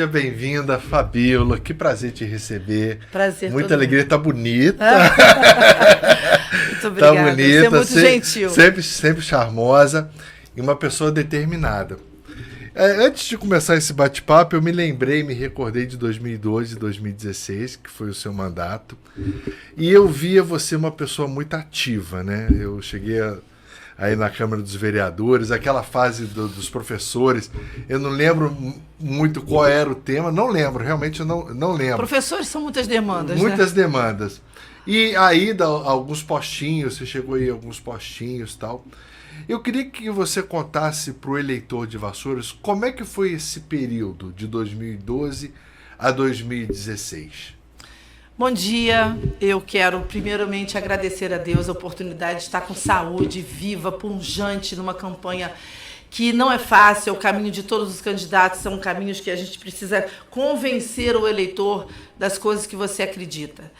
Seja bem-vinda, Fabíola. Que prazer te receber. Prazer. Muita alegria. Tá bonita. Muito obrigada. Tá bonita. Você é muito gentil. Sempre charmosa e uma pessoa determinada. Antes de começar esse bate-papo, eu me recordei de 2012 e 2016, que foi o seu mandato. E eu via você uma pessoa muito ativa, né? Eu cheguei aí na Câmara dos Vereadores, aquela fase dos professores, eu não lembro muito qual era o tema, realmente eu não lembro. Professores são muitas demandas, Muitas né? demandas. E aí, alguns postinhos, você chegou aí alguns postinhos e tal. Eu queria que você contasse para o eleitor de Vassouras como é que foi esse período de 2012 a 2016. Bom dia, eu quero primeiramente agradecer a Deus a oportunidade de estar com saúde, viva, pungente, numa campanha que não é fácil, é o caminho de todos os candidatos, são caminhos que a gente precisa convencer o eleitor das coisas que você acredita.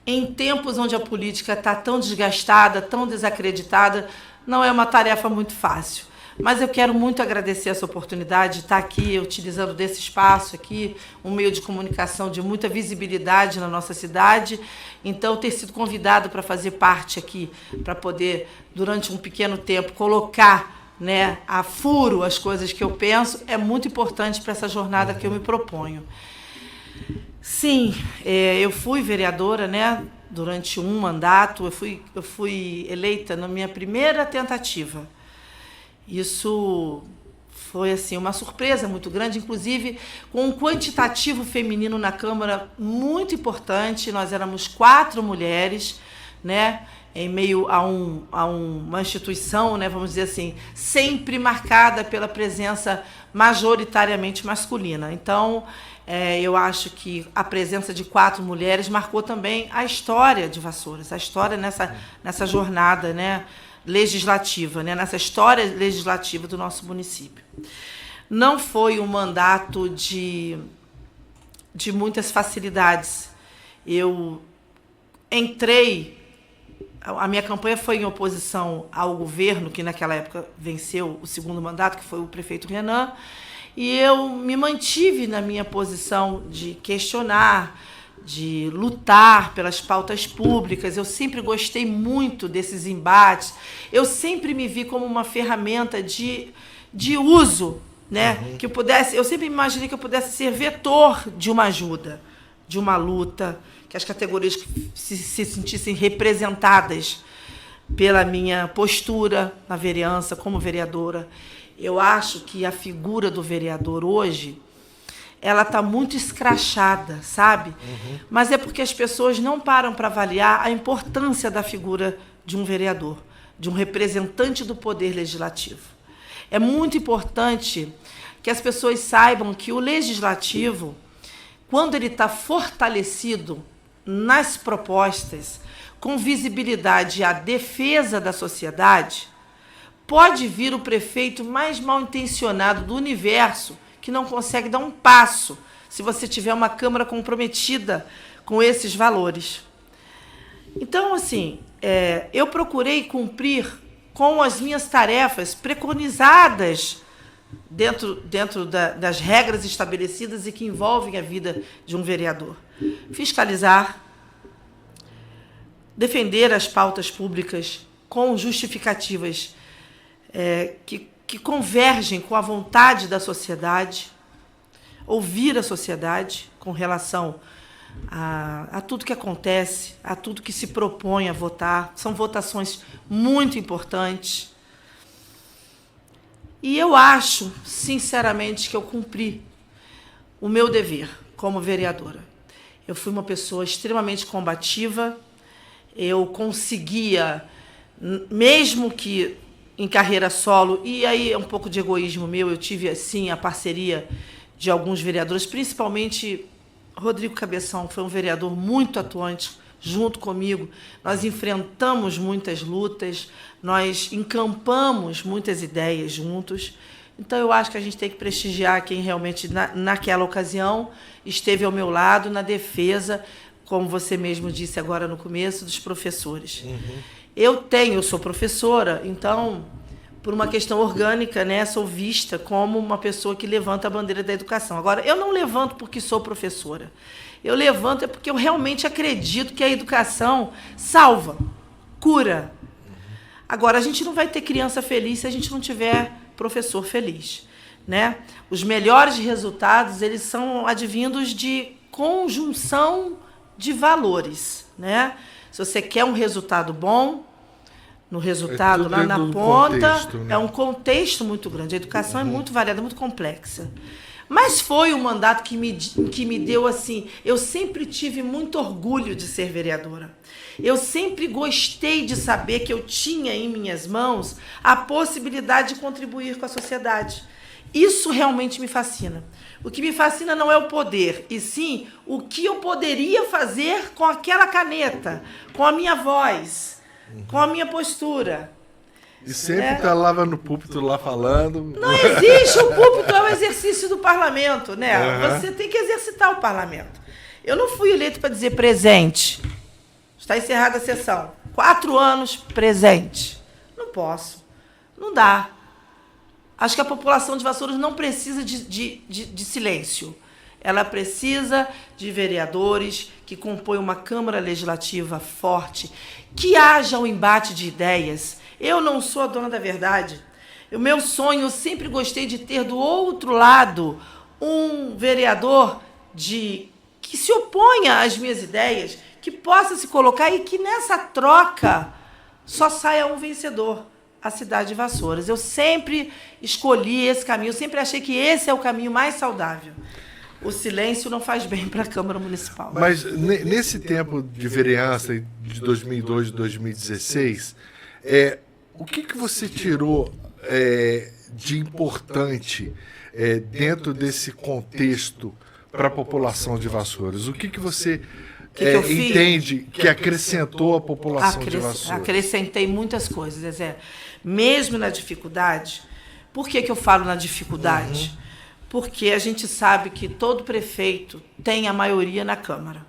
Em tempos onde a política está tão desgastada, tão desacreditada, não é uma tarefa muito fácil. Mas eu quero muito agradecer essa oportunidade de estar aqui, utilizando desse espaço aqui, um meio de comunicação de muita visibilidade na nossa cidade. Então, ter sido convidado para fazer parte aqui, para poder, durante um pequeno tempo, colocar, né, a furo as coisas que eu penso, é muito importante para essa jornada que eu me proponho. Sim, eu fui vereadora, né, durante um mandato, eu fui eleita na minha primeira tentativa. Isso foi assim uma surpresa muito grande, inclusive com um quantitativo feminino na Câmara muito importante. Nós éramos 4 mulheres, né, em meio a uma instituição, né, vamos dizer assim, sempre marcada pela presença majoritariamente masculina. Então, eu acho que a presença de 4 mulheres marcou também a história de Vassouras, a história nessa jornada, né, legislativa, né, nessa história legislativa do nosso município. Não foi um mandato de muitas facilidades. Eu entrei, a minha campanha foi em oposição ao governo, que naquela época venceu o segundo mandato, que foi o prefeito Renan, e eu me mantive na minha posição de questionar, de lutar pelas pautas públicas. Eu sempre gostei muito desses embates. Eu sempre me vi como uma ferramenta de uso, né? Que eu sempre imaginei que eu pudesse ser vetor de uma ajuda, de uma luta, que as categorias se sentissem representadas pela minha postura na vereança, como vereadora. Eu acho que a figura do vereador hoje, ela está muito escrachada, sabe? Mas é porque as pessoas não param para avaliar a importância da figura de um vereador, de um representante do poder legislativo. É muito importante que as pessoas saibam que o legislativo, quando ele está fortalecido nas propostas, com visibilidade à defesa da sociedade, pode vir o prefeito mais mal intencionado do universo, que não consegue dar um passo se você tiver uma Câmara comprometida com esses valores. Então, assim, eu procurei cumprir com as minhas tarefas preconizadas dentro das regras estabelecidas e que envolvem a vida de um vereador. Fiscalizar, defender as pautas públicas com justificativas que convergem com a vontade da sociedade, ouvir a sociedade com relação a tudo que acontece, a tudo que se propõe a votar. São votações muito importantes. E eu acho, sinceramente, que eu cumpri o meu dever como vereadora. Eu fui uma pessoa extremamente combativa, eu conseguia, mesmo que em carreira solo, e aí é um pouco de egoísmo meu, eu tive, assim, a parceria de alguns vereadores, principalmente Rodrigo Cabeção, foi um vereador muito atuante junto comigo. Nós enfrentamos muitas lutas, nós encampamos muitas ideias juntos. Então, eu acho que a gente tem que prestigiar quem realmente, naquela ocasião, esteve ao meu lado na defesa, como você mesmo disse agora no começo, dos professores. Eu sou professora, então, por uma questão orgânica, né, sou vista como uma pessoa que levanta a bandeira da educação. Agora, eu não levanto porque sou professora. Eu levanto porque eu realmente acredito que a educação salva, cura. Agora, a gente não vai ter criança feliz se a gente não tiver professor feliz, né? Os melhores resultados, eles são advindos de conjunção de valores, né? Se você quer um resultado bom, no resultado, lá na ponta, contexto, né? É um contexto muito grande. A educação é muito variada, muito complexa. Mas foi um mandato que me deu assim... Eu sempre tive muito orgulho de ser vereadora. Eu sempre gostei de saber que eu tinha em minhas mãos a possibilidade de contribuir com a sociedade. Isso realmente me fascina. O que me fascina não é o poder, e sim o que eu poderia fazer com aquela caneta, com a minha voz, com a minha postura. E sempre tá lá no púlpito lá falando. Não existe, o púlpito é o exercício do parlamento, né? Você tem que exercitar o parlamento. Eu não fui eleito para dizer presente. Está encerrada a sessão. 4 anos, presente. Não posso. Não dá. Acho que a população de Vassouras não precisa de silêncio. Ela precisa de vereadores que compõem uma Câmara Legislativa forte, que haja um embate de ideias. Eu não sou a dona da verdade. O meu sonho, eu sempre gostei de ter do outro lado um vereador que se oponha às minhas ideias, que possa se colocar e que nessa troca só saia um vencedor, a cidade de Vassouras. Eu sempre escolhi esse caminho, eu sempre achei que esse é o caminho mais saudável. O silêncio não faz bem para a Câmara Municipal. Mas nesse tempo de vereança, de 2002 e 2016, o que você tirou de importante dentro desse contexto para a população de Vassouras? O que você entende que acrescentou à população de Vassouras? Acrescentei muitas coisas, Zezé. Mesmo na dificuldade. Por que eu falo na dificuldade? Porque a gente sabe que todo prefeito tem a maioria na Câmara.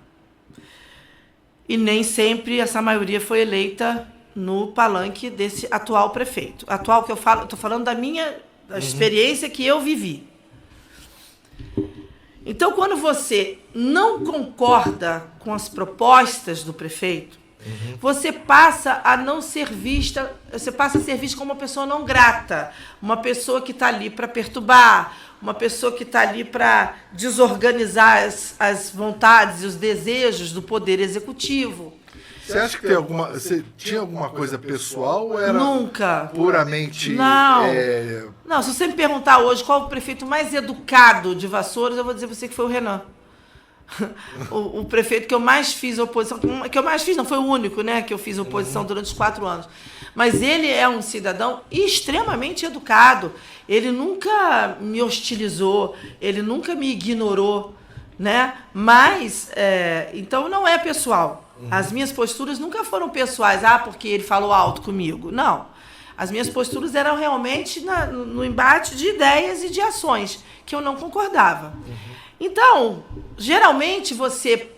E nem sempre essa maioria foi eleita no palanque desse atual prefeito. Atual que eu falo, estou falando da experiência que eu vivi. Então, quando você não concorda com as propostas do prefeito, você passa a não ser vista, você passa a ser vista como uma pessoa não grata, uma pessoa que está ali para perturbar, uma pessoa que está ali para desorganizar as vontades e os desejos do Poder Executivo. Você acha que você tinha alguma coisa pessoal ou era Nunca. Puramente... Não. Não, se você me perguntar hoje qual o prefeito mais educado de Vassouras, eu vou dizer para você que foi o Renan. O prefeito que eu mais fiz oposição, que eu mais fiz, não foi o único, né, que eu fiz oposição durante os 4 anos. Mas ele é um cidadão extremamente educado. Ele nunca me hostilizou, ele nunca me ignorou, né? Mas, então não é pessoal. As minhas posturas nunca foram pessoais, porque ele falou alto comigo. Não. As minhas posturas eram realmente no embate de ideias e de ações que eu não concordava. Então, geralmente você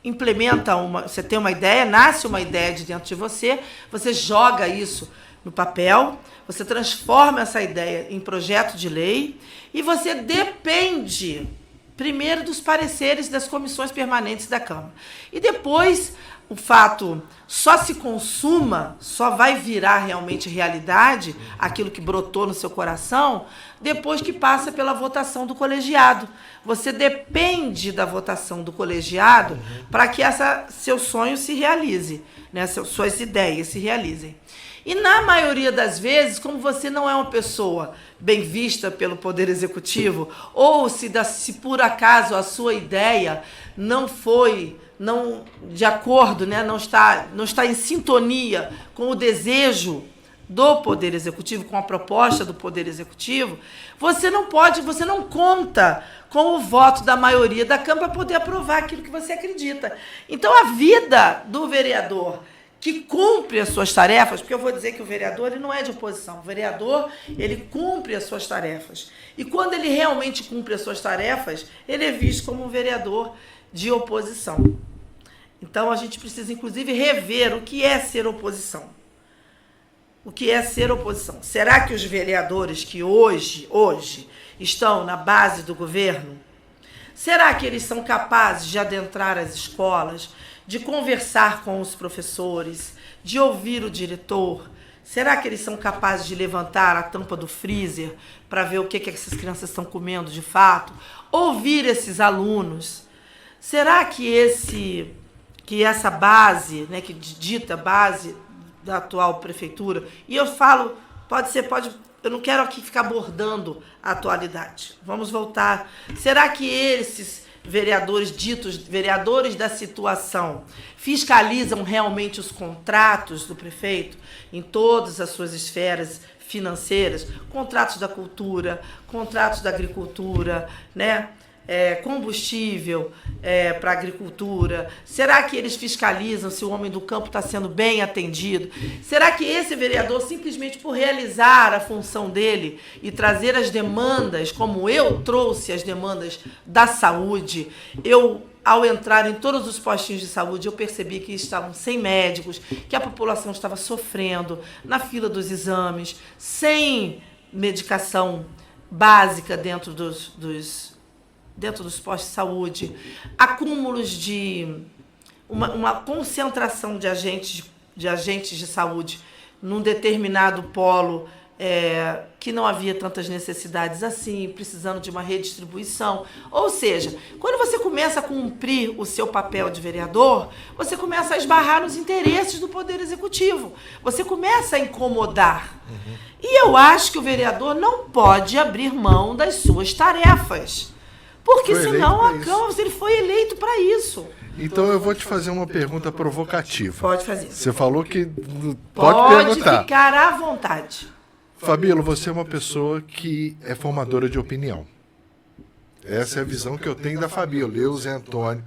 implementa você tem uma ideia, nasce uma ideia de dentro de você joga isso no papel, você transforma essa ideia em projeto de lei e você depende primeiro dos pareceres das comissões permanentes da Câmara. E depois o fato só se consuma, só vai virar realmente realidade, aquilo que brotou no seu coração, depois que passa pela votação do colegiado. Você depende da votação do colegiado para que seu sonho se realize, né? Suas ideias se realizem. E na maioria das vezes, como você não é uma pessoa bem vista pelo Poder Executivo, ou se por acaso a sua ideia não de acordo, né, não está em sintonia com o desejo do Poder Executivo, com a proposta do Poder Executivo, você não conta com o voto da maioria da Câmara para poder aprovar aquilo que você acredita. Então, a vida do vereador que cumpre as suas tarefas, porque eu vou dizer que o vereador ele não é de oposição, o vereador ele cumpre as suas tarefas. E quando ele realmente cumpre as suas tarefas, ele é visto como um vereador de oposição. Então, a gente precisa, inclusive, rever o que é ser oposição. o que é ser oposição. Será que os vereadores que hoje estão na base do governo, será que eles são capazes de adentrar as escolas, de conversar com os professores, de ouvir o diretor? Será que eles são capazes de levantar a tampa do freezer para ver o que essas crianças estão comendo de fato? Ouvir esses alunos? Será que essa base, né, que dita base da atual prefeitura, e eu falo, eu não quero aqui ficar abordando a atualidade. Vamos voltar. Será que esses vereadores ditos vereadores da situação fiscalizam realmente os contratos do prefeito em todas as suas esferas financeiras, contratos da cultura, contratos da agricultura, né? Combustível para a agricultura? Será que eles fiscalizam se o homem do campo está sendo bem atendido? Será que esse vereador, simplesmente por realizar a função dele e trazer as demandas, como eu trouxe as demandas da saúde, ao entrar em todos os postinhos de saúde, eu percebi que estavam sem médicos, que a população estava sofrendo na fila dos exames, sem medicação básica dentro dos postos de saúde, acúmulos de uma concentração de agentes de saúde num determinado polo que não havia tantas necessidades assim, precisando de uma redistribuição. Ou seja, quando você começa a cumprir o seu papel de vereador, você começa a esbarrar nos interesses do Poder Executivo. Você começa a incomodar. Uhum. E eu acho que o vereador não pode abrir mão das suas tarefas. Porque senão a Câmara, ele foi eleito para isso. Então eu vou te fazer uma pergunta provocativa. Pode fazer. Você falou que pode perguntar. Pode ficar à vontade. Fabíola, você é uma pessoa que é formadora de opinião. Essa é a visão que eu tenho da Fabíola, eu, Zé Antônio.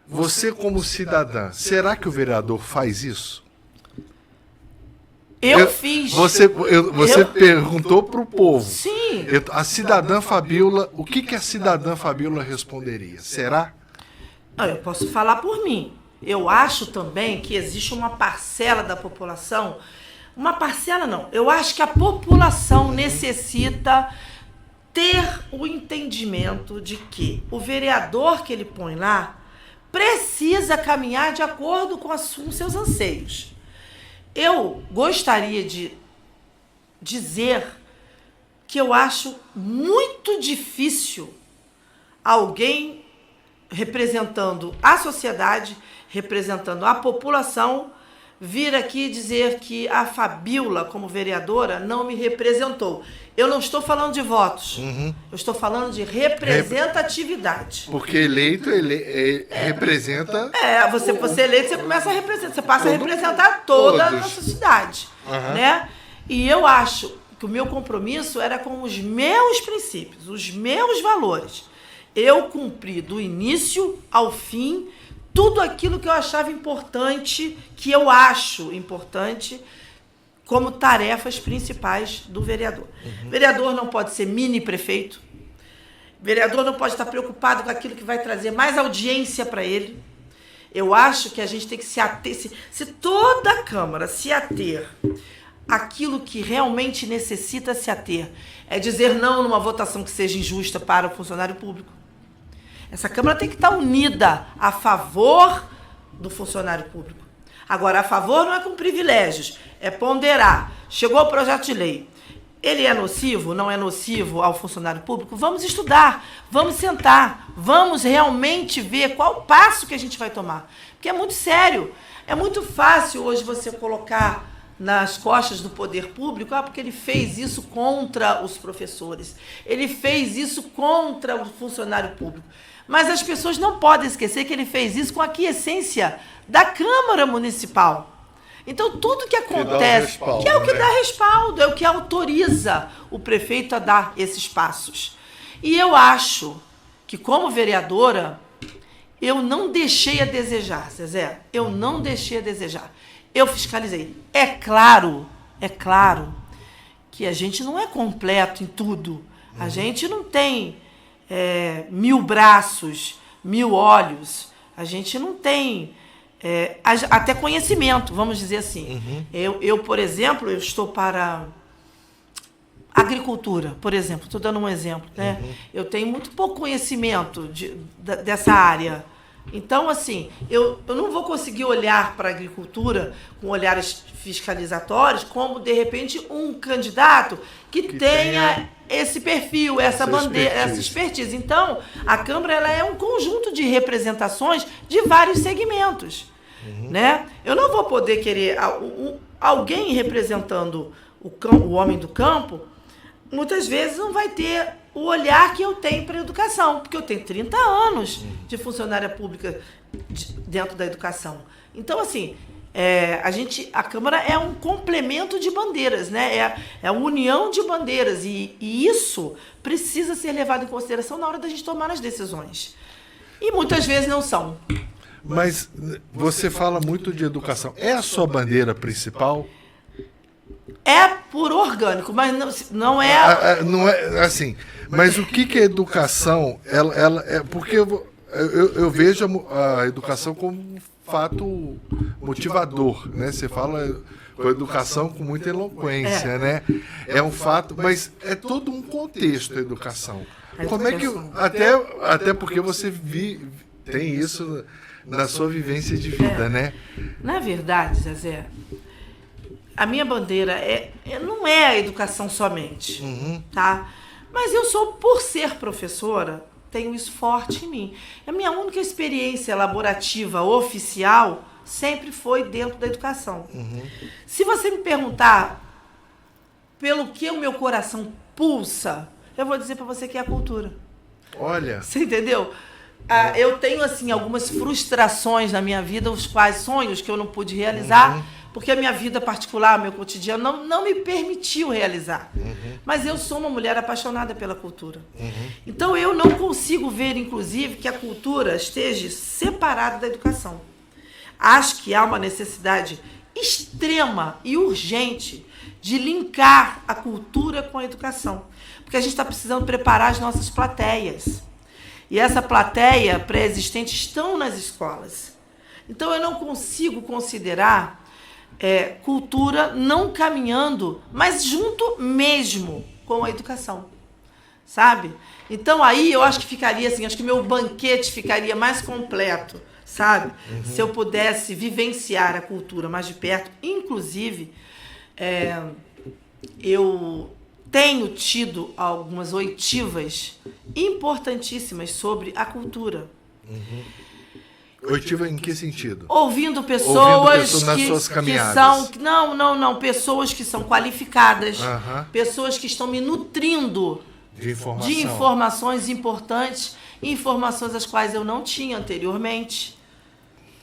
Você como cidadã, será que o vereador faz isso? Eu fiz. Você perguntou para o povo. Sim. A cidadã Fabíola, o que a cidadã Fabíola responderia? Será? Eu posso falar por mim. Eu acho também que existe uma parcela da população. Uma parcela não. Eu acho que a população necessita ter o entendimento de que o vereador que ele põe lá precisa caminhar de acordo com os seus anseios. Eu gostaria de dizer que eu acho muito difícil alguém representando a sociedade, representando a população, vir aqui dizer que a Fabíola, como vereadora, não me representou. Eu não estou falando de votos, eu estou falando de representatividade. Porque eleito, representa... Você eleito, você começa a representar, você passa a representar toda a nossa cidade. Né? E eu acho que o meu compromisso era com os meus princípios, os meus valores. Eu cumpri do início ao fim tudo aquilo que eu achava importante, que eu acho importante, como tarefas principais do vereador. Vereador não pode ser mini-prefeito. Vereador não pode estar preocupado com aquilo que vai trazer mais audiência para ele. Eu acho que a gente tem que se ater... Se toda a Câmara se ater àquilo que realmente necessita se ater, é dizer não numa votação que seja injusta para o funcionário público. Essa Câmara tem que estar unida a favor do funcionário público. Agora, a favor não é com privilégios, é ponderar. Chegou o projeto de lei. Ele é nocivo? Não é nocivo ao funcionário público? Vamos estudar, vamos sentar, vamos realmente ver qual passo que a gente vai tomar. Porque é muito sério. É muito fácil hoje você colocar nas costas do poder público, porque ele fez isso contra os professores, ele fez isso contra o funcionário público. Mas as pessoas não podem esquecer que ele fez isso com a aquiescência da Câmara Municipal. Então, tudo que acontece, que é o que dá respaldo, é o que autoriza o prefeito a dar esses passos. E eu acho que, como vereadora, eu não deixei a desejar, Zezé, eu não deixei a desejar. Eu fiscalizei. É claro que a gente não é completo em tudo. A gente não tem 1000 braços, 1000 olhos. A gente não tem até conhecimento, vamos dizer assim. Eu, por exemplo, eu estou para agricultura, por exemplo, estou dando um exemplo, né? Eu tenho muito pouco conhecimento dessa área. Então, assim, eu não vou conseguir olhar para a agricultura com olhares fiscalizatórios como, de repente, um candidato que tenha esse perfil, essa bandeira, essa expertise. Então, a Câmara ela é um conjunto de representações de vários segmentos. Né? Eu não vou poder querer alguém representando o homem do campo, muitas vezes não vai ter o olhar que eu tenho para a educação, porque eu tenho 30 anos de funcionária pública dentro da educação. Então, assim, a Câmara é um complemento de bandeiras, né? É uma união de bandeiras, e isso precisa ser levado em consideração na hora da gente tomar as decisões. E muitas vezes não são. Mas você fala muito de educação. É a sua bandeira principal? É por orgânico, mas não é... Não é assim. Mas o que é educação? Ela porque eu vejo a educação como um fato motivador, né? Você fala com a educação com muita eloquência, né? É um fato, mas é todo um contexto a educação. Como é que até porque você tem isso na sua vivência de vida, né? Na verdade, Zezé, a minha bandeira não é a educação somente, tá? Mas eu por ser professora, tenho isso forte em mim. A minha única experiência laborativa oficial sempre foi dentro da educação. Se você me perguntar pelo que o meu coração pulsa, eu vou dizer para você que é a cultura. Olha. Você entendeu? Eu tenho, assim, algumas frustrações na minha vida, sonhos que eu não pude realizar, porque a minha vida particular, meu cotidiano, não me permitiu realizar. Mas eu sou uma mulher apaixonada pela cultura. Então, eu não consigo ver, inclusive, que a cultura esteja separada da educação. Acho que há uma necessidade extrema e urgente de linkar a cultura com a educação. Porque a gente está precisando preparar as nossas plateias. E essa plateia pré-existente estão nas escolas. Então, eu não consigo considerar cultura não caminhando, mas junto mesmo com a educação. Sabe? Então, aí eu acho que ficaria assim, acho que meu banquete ficaria mais completo, sabe? Se eu pudesse vivenciar a cultura mais de perto. Inclusive, eu tenho tido algumas oitivas importantíssimas sobre a cultura. Oitiva em que sentido? Ouvindo pessoas nas suas caminhadas. que são... Não. Pessoas que são qualificadas. Pessoas que estão me nutrindo de informações importantes, informações as quais eu não tinha anteriormente.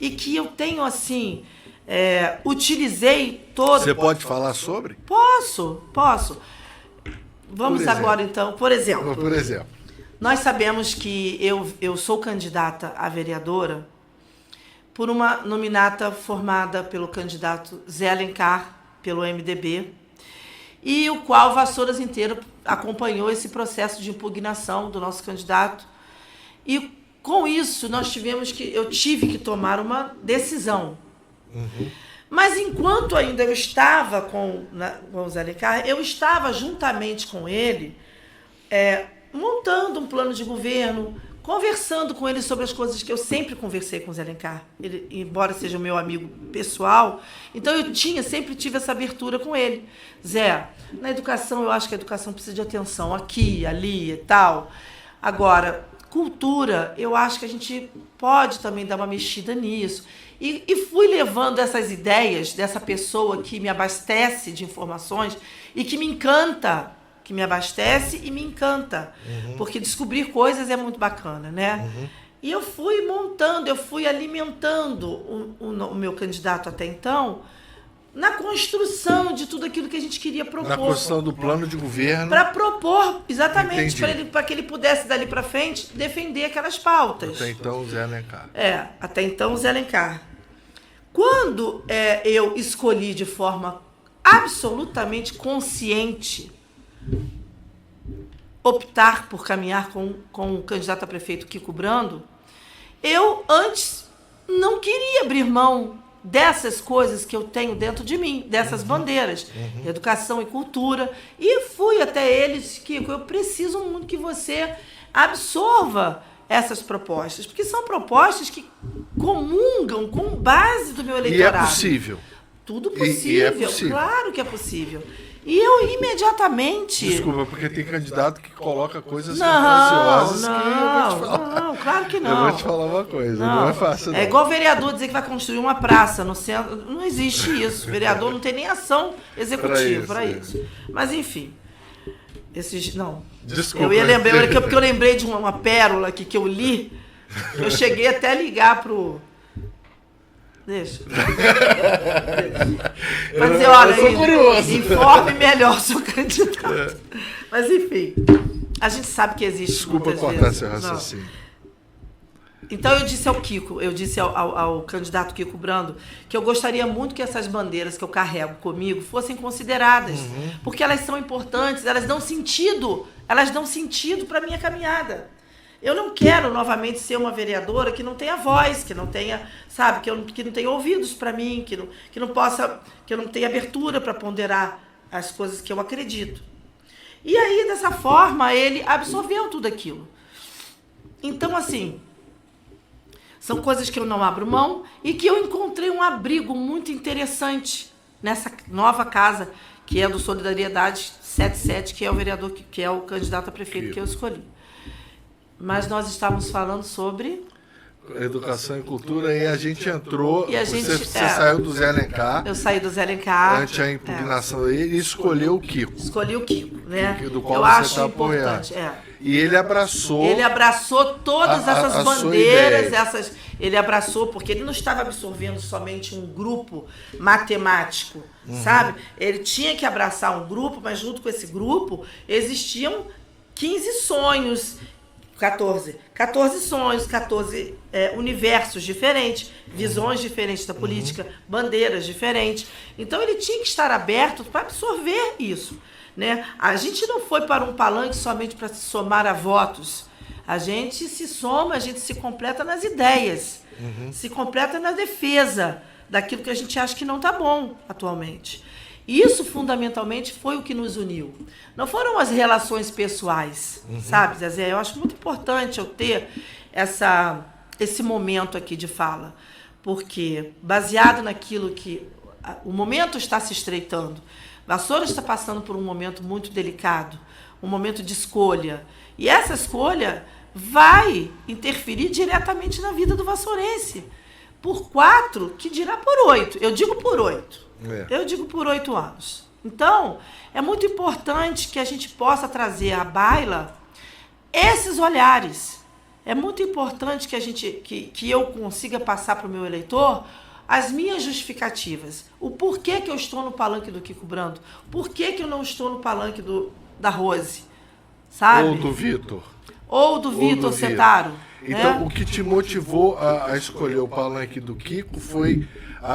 E que eu tenho, assim, utilizei todas... Você pode falar sobre? Posso. Vamos agora, então, por exemplo. Nós sabemos que eu sou candidata a vereadora por uma nominata formada pelo candidato Zé Alencar, pelo MDB, e o qual Vassouras inteiro acompanhou esse processo de impugnação do nosso candidato. E, com isso, eu tive que tomar uma decisão. Mas, enquanto ainda eu estava com o Zé Alencar, eu estava juntamente com ele montando um plano de governo, conversando com ele sobre as coisas que eu sempre conversei com o Zé Alencar. Ele, embora seja o meu amigo pessoal, então eu sempre tive essa abertura com ele. Zé, na educação, eu acho que a educação precisa de atenção aqui, ali e tal. Agora, cultura, eu acho que a gente pode também dar uma mexida nisso. E fui levando essas ideias dessa pessoa que me abastece de informações e que me encanta, que me abastece e me encanta. Porque descobrir coisas é muito bacana, né? E eu fui montando, eu fui alimentando o meu candidato até então na construção de tudo aquilo que a gente queria propor. Na construção do plano de governo. Para propor, exatamente, para que ele pudesse, dali para frente, defender aquelas pautas. Até então, o Zé Alencar. Até então, o Zé Alencar. Quando eu escolhi de forma absolutamente consciente optar por caminhar com o candidato a prefeito Kiko Brando, eu, antes não queria abrir mão dessas coisas que eu tenho dentro de mim, dessas bandeiras, educação e cultura. E fui até eles, Kiko, eu preciso muito que você absorva essas propostas, porque são propostas que comungam com base do meu eleitorado. E é possível. Tudo possível, E é possível. Claro que é possível. E eu imediatamente... Desculpa, porque tem candidato que coloca coisas fantasiosas que eu vou te falar. Não, claro que não. Eu vou te falar uma coisa, não é fácil não. É igual o vereador dizer que vai construir uma praça no centro. Não existe isso. O vereador não tem nem ação executiva para isso. Mas, enfim. Não. Desculpa. Eu ia lembrar, porque eu lembrei de uma pérola aqui que eu li, que eu cheguei até a ligar pro... Deixa. Mas dizer, olha, informe melhor o seu candidato. Mas, enfim, a gente sabe que existe. Desculpa cortar seu raciocínio. Então eu disse ao Kiko, eu disse ao candidato Kiko Brando, que eu gostaria muito que essas bandeiras que eu carrego comigo fossem consideradas, porque elas são importantes, elas dão sentido para a minha caminhada. Eu não quero novamente ser uma vereadora que não tenha voz, que não tenha, sabe, que não tenha ouvidos para mim, que eu não tenha abertura para ponderar as coisas que eu acredito. E aí, dessa forma, ele absorveu tudo aquilo. Então, assim, são coisas que eu não abro mão e que eu encontrei um abrigo muito interessante nessa nova casa, que é do Solidariedade 77, que é o vereador, que é o candidato a prefeito que eu escolhi. Mas nós estávamos falando sobre... Educação e cultura, e a gente entrou... Você é, saiu do Zé Alencar. Eu saí do Zé Alencar. Ante a impugnação dele, e escolheu o Kiko. Escolhi o Kiko, né? Do qual eu você acho está importante. apoiando. E ele abraçou... Ele abraçou todas essas bandeiras, ele abraçou, porque ele não estava absorvendo somente um grupo matemático, sabe? Ele tinha que abraçar um grupo, mas junto com esse grupo existiam 15 sonhos... 14 sonhos, 14 universos diferentes, visões diferentes da política, bandeiras diferentes. Então, ele tinha que estar aberto para absorver isso, né? A gente não foi para um palanque somente para se somar a votos. A gente se soma, a gente se completa nas ideias, se completa na defesa daquilo que a gente acha que não está bom atualmente. Isso, fundamentalmente, foi o que nos uniu. Não foram as relações pessoais, sabe, Zezé? Eu acho muito importante eu ter esse momento aqui de fala, porque, baseado naquilo que... O momento está se estreitando. Vassoura está passando por um momento muito delicado, um momento de escolha. E essa escolha vai interferir diretamente na vida do vassourense. Por 4, que dirá por 8. Eu digo por 8. Eu digo por 8 anos. Então, é muito importante que a gente possa trazer à baila esses olhares. É muito importante que eu consiga passar para o meu eleitor as minhas justificativas. O porquê que eu estou no palanque do Kiko Brando. Por que eu não estou no palanque da Rose. Sabe? Ou do Vitor. Ou do Vitor Setaro. Então, o que te motivou a escolher o palanque do Kiko foi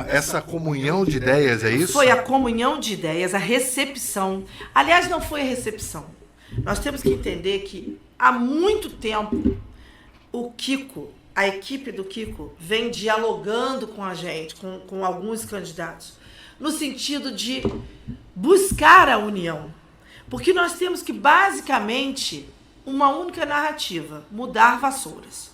essa comunhão de ideias, é isso? Foi a comunhão de ideias, a recepção. Aliás, não foi a recepção. Nós temos que entender que há muito tempo o Kiko, a equipe do Kiko, vem dialogando com a gente, com alguns candidatos, no sentido de buscar a união. Porque nós temos que, basicamente, uma única narrativa, mudar Vassouras.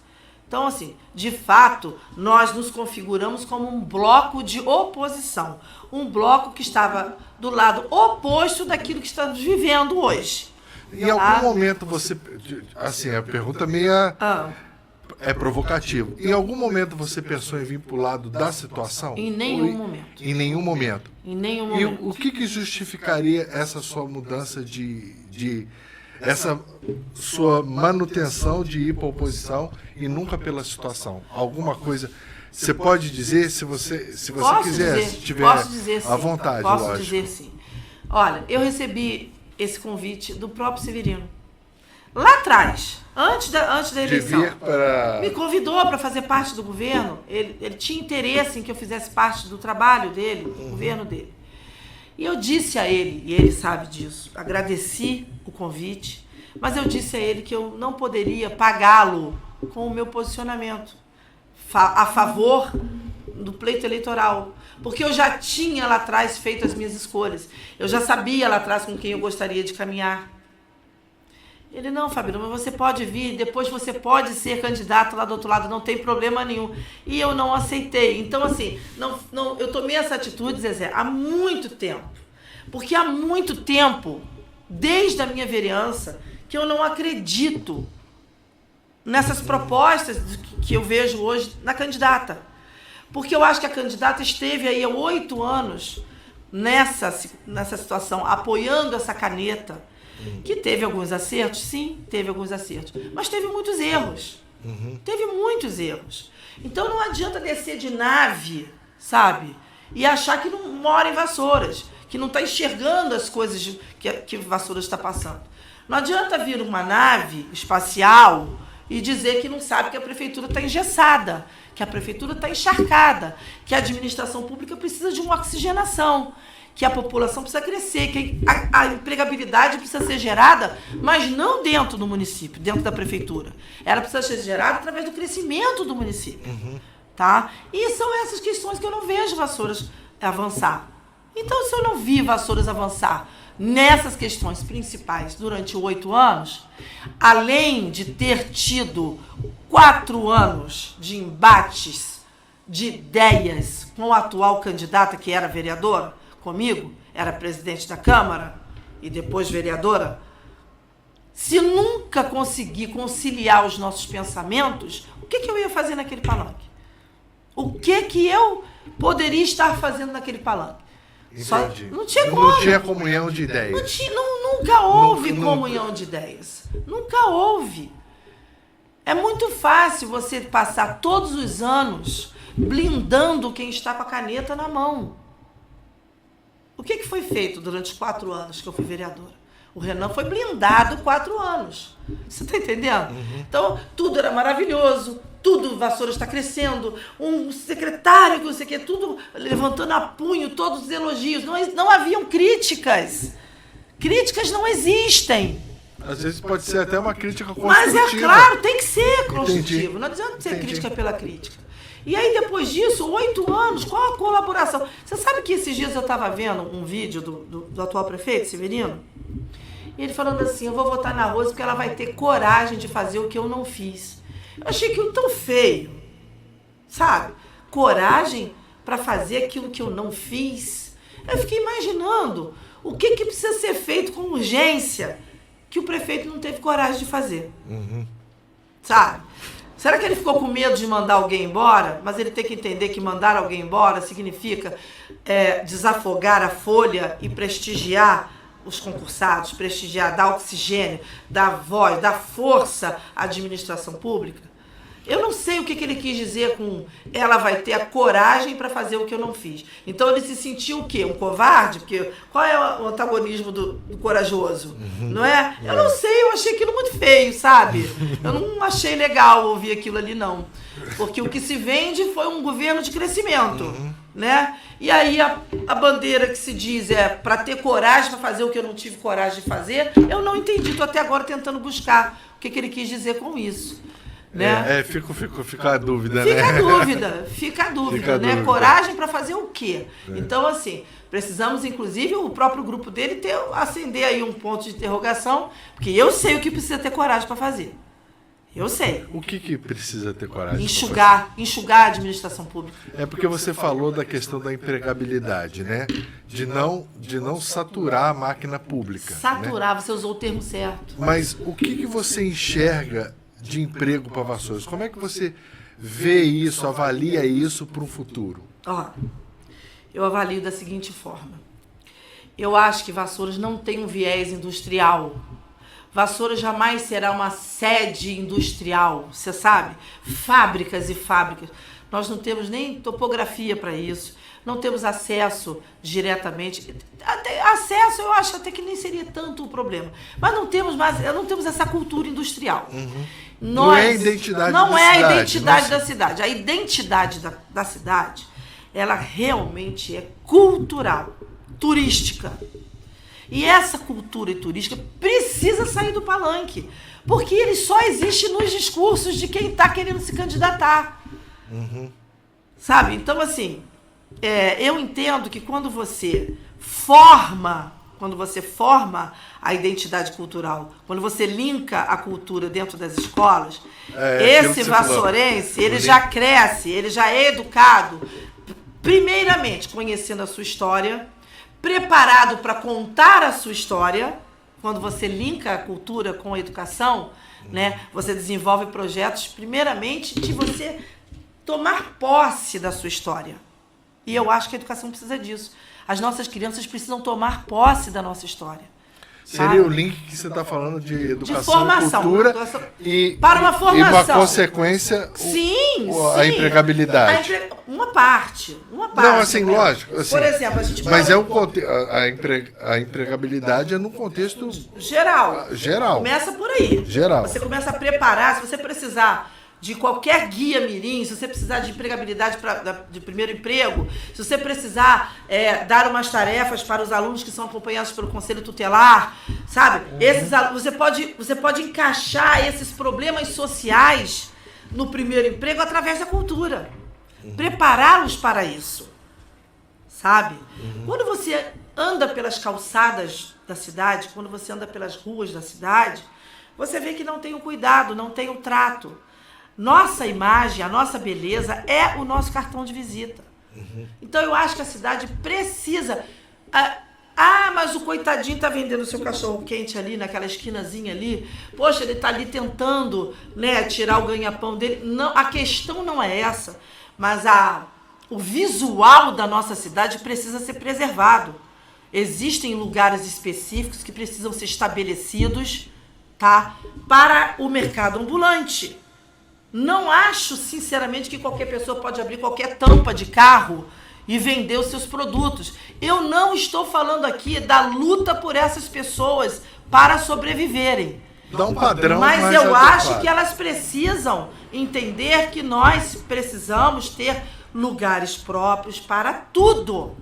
Então, assim, de fato, nós nos configuramos como um bloco de oposição. Um bloco que estava do lado oposto daquilo que estamos vivendo hoje. Em algum momento você... Assim, a pergunta meia é provocativa. Em algum momento você pensou em vir para o lado da situação? Em nenhum momento. Em nenhum momento? Em nenhum momento. E o que justificaria essa sua mudança essa sua manutenção de ir para a oposição e nunca pela situação? Alguma coisa... Você pode dizer, se você quiser, se tiver à vontade, posso lógico. Dizer sim. Olha, eu recebi esse convite do próprio Severino. Lá atrás, antes da eleição. Me convidou para fazer parte do governo. Ele tinha interesse em que eu fizesse parte do trabalho dele, do governo dele. E eu disse a ele, e ele sabe disso, agradeci o convite, mas eu disse a ele que eu não poderia pagá-lo com o meu posicionamento. a favor do pleito eleitoral. Porque eu já tinha lá atrás feito as minhas escolhas. Eu já sabia lá atrás com quem eu gostaria de caminhar. Ele, não, Fabiana, mas você pode vir, depois você pode ser candidato lá do outro lado, não tem problema nenhum. E eu não aceitei. Então, assim, eu tomei essa atitude, Zezé, há muito tempo. Porque há muito tempo, desde a minha vereança, que eu não acredito nessas propostas que eu vejo hoje na candidata. Porque eu acho que a candidata esteve aí há 8 anos nessa situação, apoiando essa caneta, que teve alguns acertos, sim, teve alguns acertos, mas teve muitos erros. Teve muitos erros. Então não adianta descer de nave, sabe? E achar que não mora em Vassouras, que não está enxergando as coisas que Vassouras está passando. Não adianta vir uma nave espacial e dizer que não sabe que a prefeitura está engessada, que a prefeitura está encharcada, que a administração pública precisa de uma oxigenação, que a população precisa crescer, que a empregabilidade precisa ser gerada, mas não dentro do município, dentro da prefeitura. Ela precisa ser gerada através do crescimento do município. Tá? E são essas questões que eu não vejo Vassouras avançar. Então, se eu não vi Vassouras avançar nessas questões principais durante 8 anos, além de ter tido 4 anos de embates, de ideias com a atual candidata, que era vereadora, comigo, era presidente da Câmara e depois vereadora, se nunca conseguir conciliar os nossos pensamentos, o que eu ia fazer naquele palanque? O que eu poderia estar fazendo naquele palanque? Só, não tinha como. Não tinha comunhão de ideias. Nunca houve comunhão de ideias. Nunca houve. É muito fácil você passar todos os anos blindando quem está com a caneta na mão. O que foi feito durante os 4 anos que eu fui vereadora? O Renan foi blindado 4 anos. Você está entendendo? Então, tudo era maravilhoso, tudo Vassouras está crescendo, um secretário que não sei o quê, tudo levantando a punho, todos os elogios. Não haviam críticas. Críticas não existem. Às vezes pode ser até uma crítica construtiva. Mas é claro, tem que ser construtivo. Não adianta ser crítica pela crítica. E aí, depois disso, 8 anos, qual a colaboração? Você sabe que esses dias eu estava vendo um vídeo do atual prefeito, Severino? E ele falando assim, eu vou votar na Rose porque ela vai ter coragem de fazer o que eu não fiz. Eu achei aquilo tão feio, sabe? Coragem para fazer aquilo que eu não fiz. Eu fiquei imaginando o que precisa ser feito com urgência que o prefeito não teve coragem de fazer. Sabe? Será que ele ficou com medo de mandar alguém embora? Mas ele tem que entender que mandar alguém embora significa desafogar a folha e prestigiar os concursados, prestigiar, dar oxigênio, dar voz, dar força à administração pública? Eu não sei o que ele quis dizer com ela vai ter a coragem para fazer o que eu não fiz. Então ele se sentiu o quê? Um covarde? Porque qual é o antagonismo do corajoso? Não é? Eu não sei, eu achei aquilo muito feio, sabe? Eu não achei legal ouvir aquilo ali, não. Porque o que se vende foi um governo de crescimento, né? E aí a bandeira que se diz é para ter coragem para fazer o que eu não tive coragem de fazer, eu não entendi. Estou até agora tentando buscar o que ele quis dizer com isso. Né? Fica a dúvida, Fica a dúvida, né? Coragem para fazer o quê? Então, assim, precisamos, inclusive, o próprio grupo dele acender aí um ponto de interrogação, porque eu sei o que precisa ter coragem para fazer. Eu sei. O que precisa ter coragem? Enxugar a administração pública. É porque você falou da questão da empregabilidade, né? De não saturar a máquina pública. Saturar, né? Você usou o termo certo. Mas o que você enxerga de emprego para Vassouras? Como é que você vê isso, avalia isso para o futuro? Eu avalio da seguinte forma. Eu acho que Vassouras não tem um viés industrial. Vassouras jamais será uma sede industrial, você sabe? Fábricas e fábricas. Nós não temos nem topografia para isso, não temos acesso diretamente. Acesso eu acho até que nem seria tanto o problema. Mas não temos essa cultura industrial. Não é a identidade da cidade. Não é a identidade da cidade. A identidade da cidade, ela realmente é cultural, turística. E essa cultura turística precisa sair do palanque, porque ele só existe nos discursos de quem está querendo se candidatar. Sabe? Então, assim, eu entendo que quando você forma a identidade cultural, quando você linka a cultura dentro das escolas, esse vassourense, ele já cresce, ele já é educado, primeiramente conhecendo a sua história, preparado para contar a sua história. Quando você linka a cultura com a educação, né, você desenvolve projetos, primeiramente, de você tomar posse da sua história. E eu acho que a educação precisa disso. As nossas crianças precisam tomar posse da nossa história. Seria o link que você está falando de educação, de formação, cultura para uma formação. E uma consequência, a empregabilidade. Uma parte. Não, assim, lógico. Assim, por exemplo, a gente mas a empregabilidade é no contexto geral. Começa por aí. Geral. Você começa a preparar, se você precisar de qualquer guia mirim, se você precisar de empregabilidade de primeiro emprego, se você precisar dar umas tarefas para os alunos que são acompanhados pelo conselho tutelar, sabe? Você pode encaixar esses problemas sociais no primeiro emprego através da cultura. Prepará-los para isso, sabe? Quando você anda pelas calçadas da cidade, quando você anda pelas ruas da cidade, você vê que não tem o cuidado, não tem o trato. Nossa imagem, a nossa beleza é o nosso cartão de visita. Então eu acho que a cidade precisa... mas o coitadinho tá vendendo seu cachorro quente ali, naquela esquinazinha ali. Poxa, ele tá ali tentando, né, tirar o ganha-pão dele. Não, a questão não é essa, mas o visual da nossa cidade precisa ser preservado. Existem lugares específicos que precisam ser estabelecidos, tá, para o mercado ambulante. Não acho, sinceramente, que qualquer pessoa pode abrir qualquer tampa de carro e vender os seus produtos. Eu não estou falando aqui da luta por essas pessoas para sobreviverem. Dá um padrão mas mais eu adequado. Acho que elas precisam entender que nós precisamos ter lugares próprios para tudo.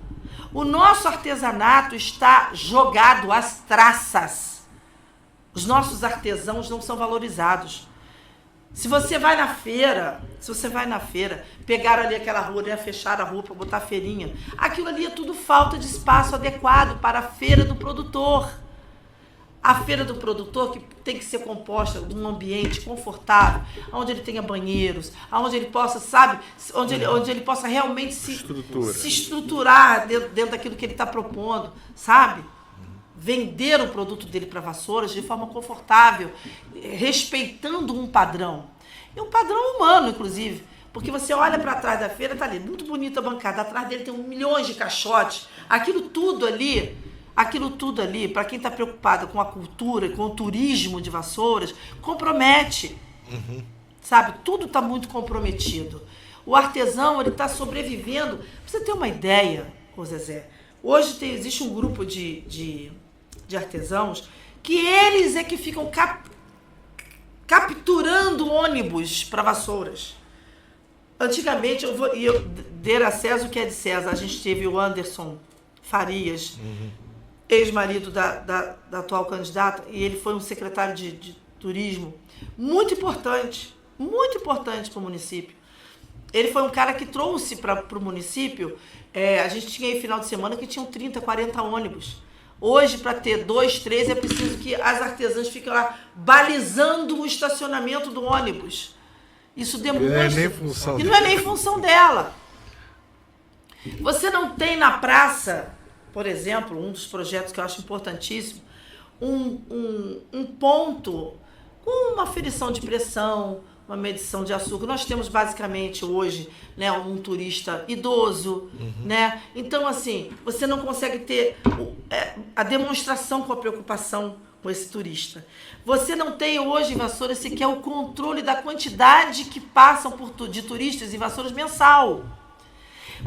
O nosso artesanato está jogado às traças. Os nossos artesãos não são valorizados. Se você vai na feira, pegaram ali aquela rua, né, fecharam a rua para botar a feirinha, aquilo ali é tudo falta de espaço adequado para a feira do produtor. A feira do produtor que tem que ser composta de um ambiente confortável, onde ele tenha banheiros, onde ele possa, sabe, onde ele possa realmente se estruturar dentro daquilo que ele está propondo, sabe? Vender o produto dele para vassouras de forma confortável, respeitando um padrão. E um padrão humano, inclusive. Porque você olha para trás da feira, tá ali, muito bonita a bancada, atrás dele tem milhões de caixotes. Aquilo tudo ali, para quem está preocupado com a cultura, com o turismo de Vassouras, compromete. Sabe? Tudo está muito comprometido. O artesão, ele está sobrevivendo. Pra você ter uma ideia, ô Zezé, hoje existe um grupo de artesãos que eles é que ficam capturando ônibus para Vassouras. Antigamente, eu der a César o que é de César. A gente teve o Anderson Farias, ex-marido da atual candidata, e ele foi um secretário de turismo muito importante para o município. Ele foi um cara que trouxe para o município, a gente tinha aí final de semana que tinham 30, 40 ônibus. Hoje, para ter 2, 3, é preciso que as artesãs fiquem lá balizando o estacionamento do ônibus. Isso demonstra... E não é nem função dela. Você não tem na praça, por exemplo, um dos projetos que eu acho importantíssimo, um ponto com uma aferição de pressão, uma medição de açúcar. Nós temos basicamente hoje, né, um turista idoso, né? Então, assim, você não consegue ter a demonstração com a preocupação com esse turista. Você não tem hoje em Vassouras sequer o controle da quantidade que passam de turistas em Vassouras mensal.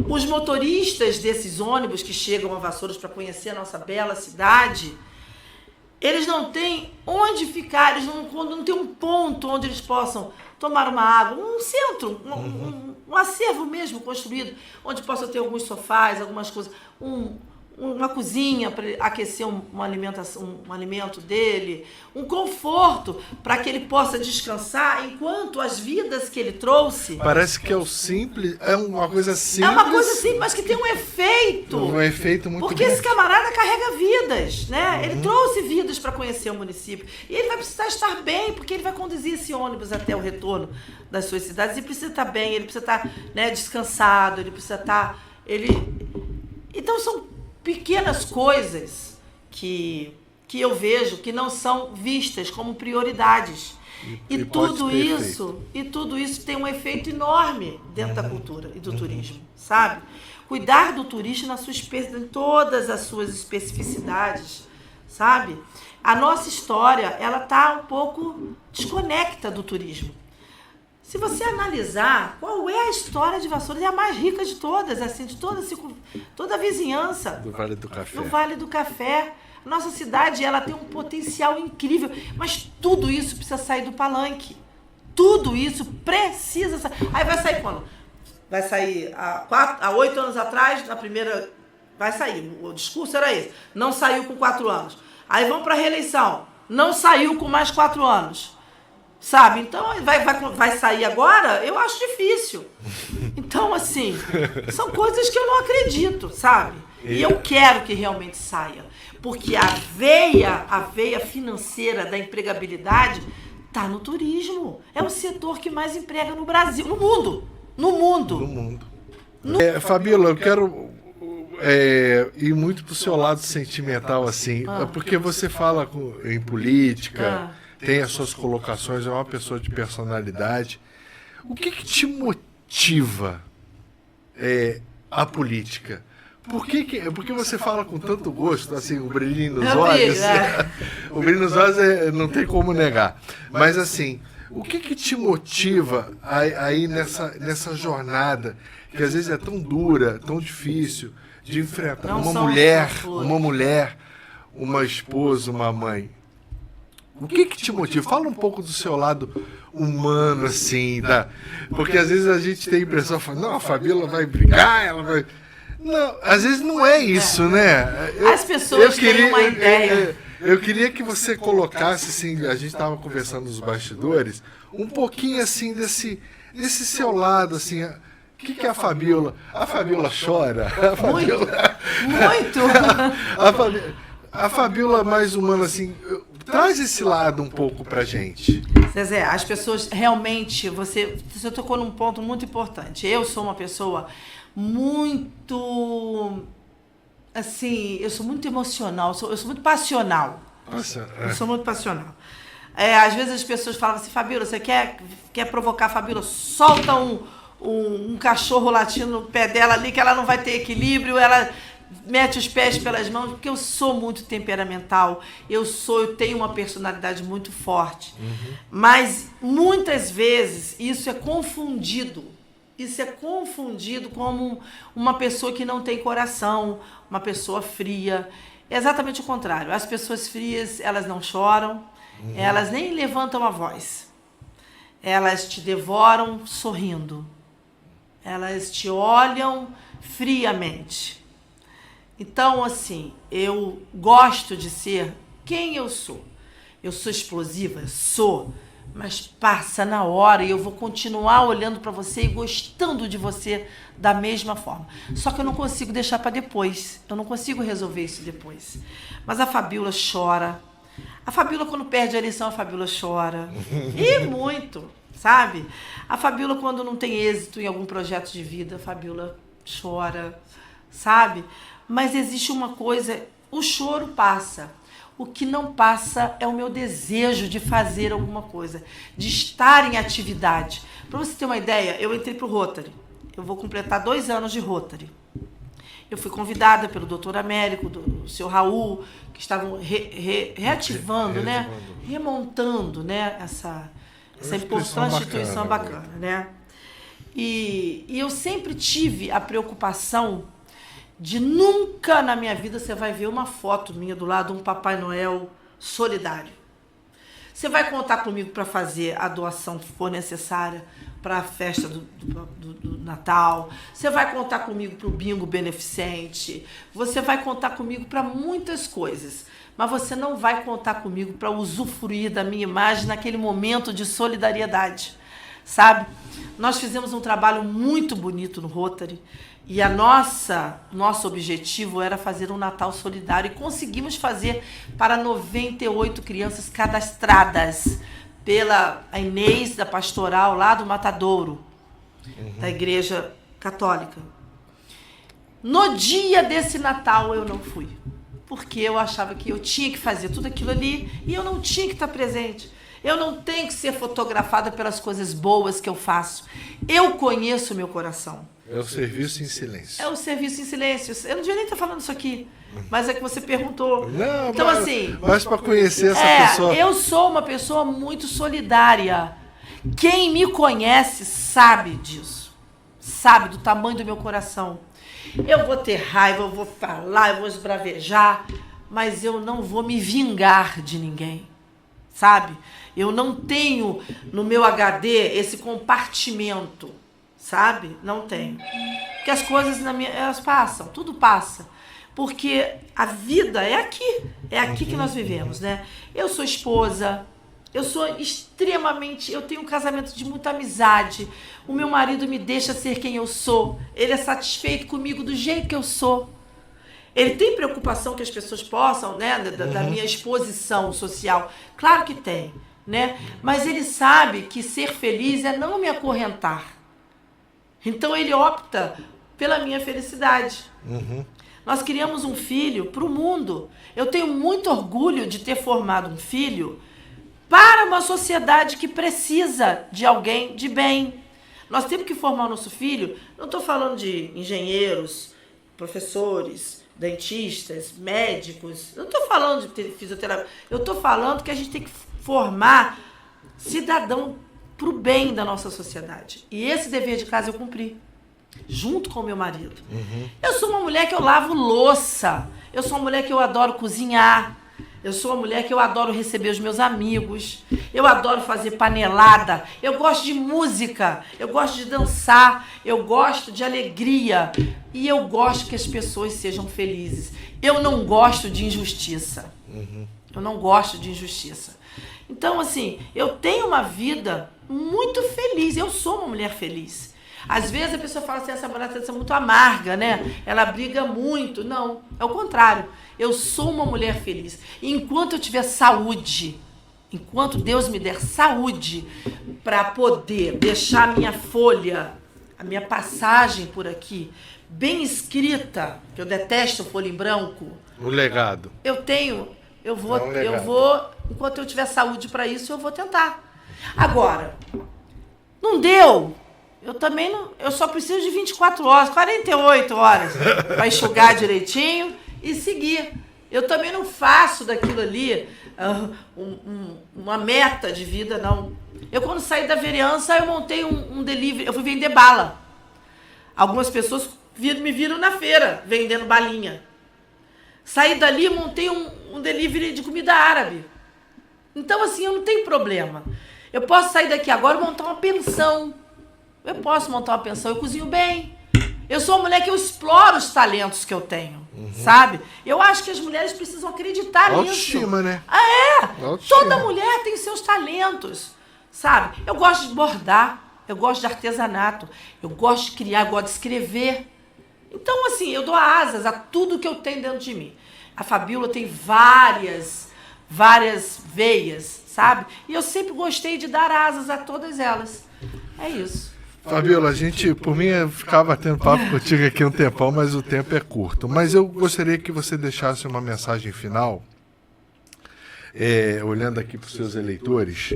Os motoristas desses ônibus que chegam a Vassouras para conhecer a nossa bela cidade, eles não têm onde ficar, eles não têm um ponto onde eles possam tomar uma água, um centro, um acervo mesmo construído, onde possa ter alguns sofás, algumas coisas, uma cozinha para aquecer uma alimentação, um alimento dele, um conforto para que ele possa descansar enquanto as vidas que ele trouxe. Parece que é o simples, é uma coisa simples. É uma coisa simples, mas que tem um efeito. Um efeito muito porque bom. esse camarada carrega vidas, né? Ele trouxe vidas para conhecer o município. E ele vai precisar estar bem, porque ele vai conduzir esse ônibus até o retorno das suas cidades. Ele precisa estar bem, ele precisa estar, né, descansado, ele precisa estar... Então são pequenas coisas que eu vejo que não são vistas como prioridades. E tudo isso tem um efeito enorme dentro da cultura e do turismo, sabe? Cuidar do turista em todas as suas especificidades, sabe? A nossa história, ela tá um pouco desconecta do turismo. Se você analisar qual é a história de Vassouras, é a mais rica de todas, assim, de toda a vizinhança. Do Vale do Café. Do Vale do Café. Nossa cidade, ela tem um potencial incrível, mas tudo isso precisa sair do palanque. Tudo isso precisa sair. Aí vai sair quando? Vai sair há 8 anos atrás, na primeira... Vai sair. O discurso era esse. Não saiu com 4 anos. Aí vão para a reeleição. Não saiu com mais 4 anos. Sabe? Então, vai sair agora? Eu acho difícil. Então, assim, são coisas que eu não acredito, sabe? E eu quero que realmente saia. Porque a veia financeira da empregabilidade está no turismo. É o setor que mais emprega no Brasil, no mundo. Fabíola, eu quero ir muito pro seu lado sentimental, assim, porque você fala em política... Tem as suas colocações, é uma pessoa de personalidade. O que te motiva a política? Porque você fala com tanto gosto, assim, o brilhinho nos olhos. O brilho nos olhos não tem como negar. Mas, assim, o que te motiva aí nessa jornada, que às vezes é tão dura, tão difícil, de enfrentar uma mulher, uma esposa, uma mãe? O que te motiva? Fala um pouco do seu lado humano, assim, porque às vezes a gente tem a impressão, não, a Fabíola vai brigar, ela vai... Não, às vezes não é isso, né? As pessoas têm uma ideia. Eu queria que você colocasse, assim, a gente estava conversando nos bastidores, um pouquinho, assim, desse seu lado, assim... O que é a Fabíola? A Fabíola chora? Muito! A Fabíola mais humana, assim... Traz esse lado um pouco pra gente. Zezé, as pessoas realmente... Você tocou num ponto muito importante. Eu sou uma pessoa muito... Assim, eu sou muito emocional, eu sou muito passional. Nossa. Eu sou muito passional. Às vezes as pessoas falam assim, Fabíola, você quer provocar a Fabíola? Solta um cachorro latindo no pé dela ali, que ela não vai ter equilíbrio, ela... mete os pés pelas mãos, porque eu sou muito temperamental, eu tenho uma personalidade muito forte. Mas muitas vezes isso é confundido como uma pessoa que não tem coração, uma pessoa fria. É exatamente o contrário. As pessoas frias, elas não choram, elas nem levantam a voz. Elas te devoram sorrindo. Elas te olham friamente. Então, assim, eu gosto de ser quem eu sou. Eu sou explosiva? Sou. Mas passa na hora e eu vou continuar olhando para você e gostando de você da mesma forma. Só que eu não consigo deixar para depois. Eu não consigo resolver isso depois. Mas a Fabíola chora. A Fabíola, quando perde a eleição, a Fabíola chora. E muito, sabe? A Fabíola, quando não tem êxito em algum projeto de vida, a Fabíola chora, sabe? Mas existe uma coisa, o choro passa. O que não passa é o meu desejo de fazer alguma coisa, de estar em atividade. Para você ter uma ideia, eu entrei para o Rotary. Eu vou completar 2 anos de Rotary. Eu fui convidada pelo Dr. Américo, do seu Raul, que estavam reativando, né? Remontando, né? Essa importante instituição bacana, né? E eu sempre tive a preocupação de nunca na minha vida você vai ver uma foto minha do lado de um Papai Noel solidário. Você vai contar comigo para fazer a doação que for necessária para a festa do Natal. Você vai contar comigo para o bingo beneficente. Você vai contar comigo para muitas coisas. Mas você não vai contar comigo para usufruir da minha imagem naquele momento de solidariedade, sabe? Nós fizemos um trabalho muito bonito no Rotary e nosso objetivo era fazer um Natal solidário e conseguimos fazer para 98 crianças cadastradas pela Inês da Pastoral lá do Matadouro, da Igreja Católica. No dia desse Natal eu não fui, porque eu achava que eu tinha que fazer tudo aquilo ali e eu não tinha que estar presente. Eu não tenho que ser fotografada pelas coisas boas que eu faço. Eu conheço o meu coração. É o serviço em silêncio. É o serviço em silêncio. Eu não devia nem estar falando isso aqui, mas é que você perguntou. Não, então, assim... Mas para conhecer essa pessoa... Eu sou uma pessoa muito solidária. Quem me conhece sabe disso. Sabe do tamanho do meu coração. Eu vou ter raiva, eu vou falar, eu vou esbravejar, mas eu não vou me vingar de ninguém, sabe? Eu não tenho no meu HD esse compartimento, sabe? Não tenho. Porque as coisas elas passam, tudo passa. Porque a vida é aqui que nós vivemos, né? Eu sou esposa, eu sou extremamente... Eu tenho um casamento de muita amizade. O meu marido me deixa ser quem eu sou. Ele é satisfeito comigo do jeito que eu sou. Ele tem preocupação que as pessoas possam, né, da minha exposição social. Claro que tem, né? Mas ele sabe que ser feliz é não me acorrentar. Então ele opta pela minha felicidade. Nós criamos um filho para o mundo. Eu tenho muito orgulho de ter formado um filho para uma sociedade que precisa de alguém de bem. Nós temos que formar o nosso filho, não estou falando de engenheiros, professores, dentistas, médicos, não estou falando de fisioterapia, eu estou falando que a gente tem que formar cidadão para o bem da nossa sociedade. E esse dever de casa eu cumpri, junto com o meu marido. Eu sou uma mulher que eu lavo louça, eu sou uma mulher que eu adoro cozinhar, eu sou uma mulher que eu adoro receber os meus amigos, eu adoro fazer panelada, eu gosto de música, eu gosto de dançar, eu gosto de alegria e eu gosto que as pessoas sejam felizes. Eu não gosto de injustiça. Eu não gosto de injustiça. Então, assim, eu tenho uma vida muito feliz, eu sou uma mulher feliz. Às vezes a pessoa fala assim, essa mulher está muito amarga, né? Ela briga muito. Não, é o contrário. Eu sou uma mulher feliz. E enquanto eu tiver saúde, enquanto Deus me der saúde para poder deixar a minha folha, a minha passagem por aqui, bem escrita, que eu detesto folha em branco. O legado. Eu vou, enquanto eu tiver saúde para isso, eu vou tentar. Agora, não deu... Eu também não... Eu só preciso de 24 horas, 48 horas para enxugar direitinho e seguir. Eu também não faço daquilo ali uma meta de vida, não. Eu, quando saí da vereança, eu montei um delivery. Eu fui vender bala. Algumas pessoas me viram na feira, vendendo balinha. Saí dali e montei um delivery de comida árabe. Então, assim, eu não tenho problema. Eu posso sair daqui agora e montar uma pensão. Eu posso montar uma pensão, eu cozinho bem. Eu sou uma mulher que eu exploro os talentos que eu tenho, sabe? Eu acho que as mulheres precisam acreditar nisso. Autoestima, né? Autoestima. Toda mulher tem seus talentos, sabe? Eu gosto de bordar, eu gosto de artesanato, eu gosto de criar, eu gosto de escrever. Então, assim, eu dou asas a tudo que eu tenho dentro de mim. A Fabíola tem várias veias, sabe? E eu sempre gostei de dar asas a todas elas. É isso. Fabíola, por mim, eu ficava batendo papo contigo aqui um tempão, mas o tempo é curto. Mas eu gostaria que você deixasse uma mensagem final, olhando aqui para os seus eleitores.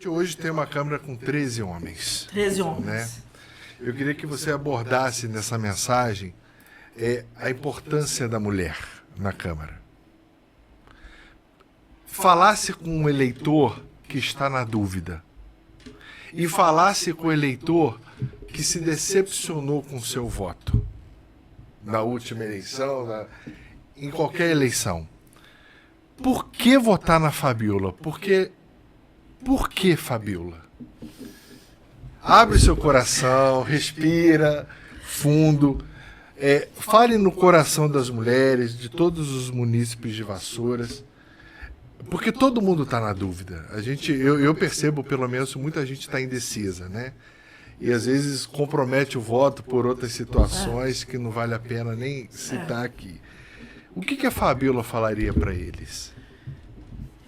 Hoje tem uma Câmara com 13 homens. 13 homens. Né? Eu queria que você abordasse nessa mensagem a importância da mulher na Câmara. Falasse com um eleitor que está na dúvida. E falasse com o eleitor que se decepcionou com o seu voto na última eleição, em qualquer eleição. Por que votar na Fabiola? Por que Fabiola? Abre seu coração, respira fundo. Fale no coração das mulheres, de todos os munícipes de Vassouras, porque todo mundo está na dúvida. Eu percebo, pelo menos, muita gente está indecisa, né? E às vezes compromete o voto por outras situações que não vale a pena nem citar aqui. O que a Fabiola falaria para eles?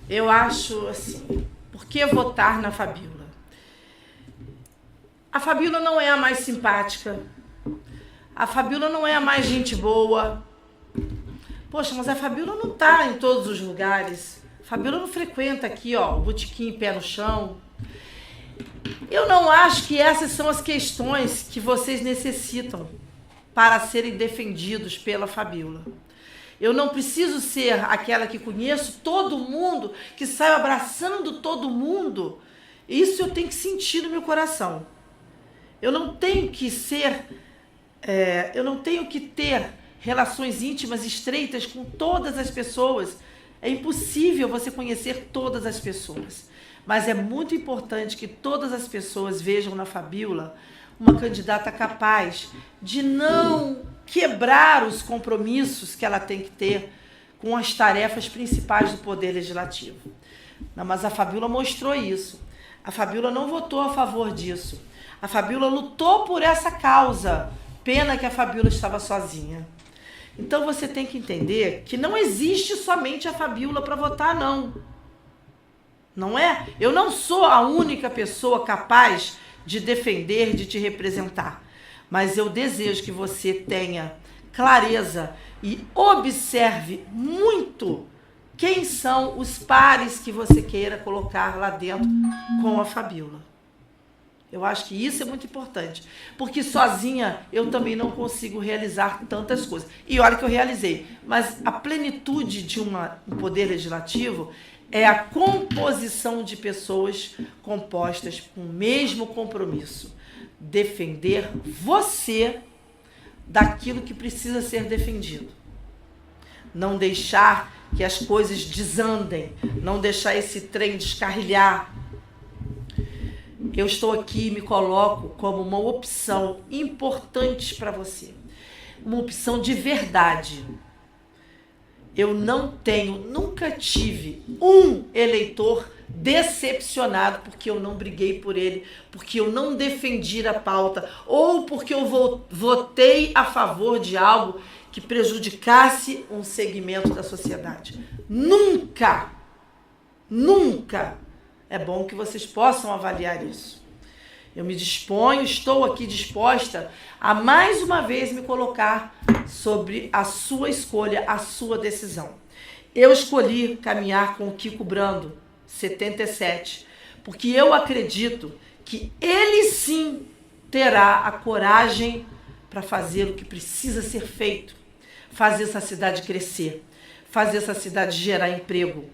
Eu acho assim, por que votar na Fabiola? A Fabiola não é a mais simpática. A Fabiola não é a mais gente boa. Poxa, mas a Fabiola não tá em todos os lugares. A Fabiola não frequenta aqui, ó, o botequim pé no chão. Eu não acho que essas são as questões que vocês necessitam para serem defendidos pela Fabiola. Eu não preciso ser aquela que conheço todo mundo, que saio abraçando todo mundo. Isso eu tenho que sentir no meu coração. Eu não tenho que ser... eu não tenho que ter relações íntimas estreitas com todas as pessoas. É impossível você conhecer todas as pessoas. Mas é muito importante que todas as pessoas vejam na Fabiola uma candidata capaz de não quebrar os compromissos que ela tem que ter com as tarefas principais do Poder Legislativo. Não, mas a Fabiola mostrou isso. A Fabiola não votou a favor disso. A Fabiola lutou por essa causa. Pena que a Fabiola estava sozinha. Então você tem que entender que não existe somente a Fabiola para votar, não. Não é? Eu não sou a única pessoa capaz de defender, de te representar. Mas eu desejo que você tenha clareza e observe muito quem são os pares que você queira colocar lá dentro com a Fabiola. Eu acho que isso é muito importante, porque sozinha eu também não consigo realizar tantas coisas. E olha que eu realizei, mas a plenitude de um poder legislativo é a composição de pessoas compostas com o mesmo compromisso. Defender você daquilo que precisa ser defendido. Não deixar que as coisas desandem, não deixar esse trem descarrilhar. Eu estou aqui e me coloco como uma opção importante para você. Uma opção de verdade. Eu nunca tive um eleitor decepcionado porque eu não briguei por ele, porque eu não defendi a pauta, ou porque eu votei a favor de algo que prejudicasse um segmento da sociedade. Nunca! Nunca! É bom que vocês possam avaliar isso. Eu me disponho, estou aqui disposta a mais uma vez me colocar sobre a sua escolha, a sua decisão. Eu escolhi caminhar com o Kiko Brando, 77, porque eu acredito que ele sim terá a coragem para fazer o que precisa ser feito, fazer essa cidade crescer, fazer essa cidade gerar emprego,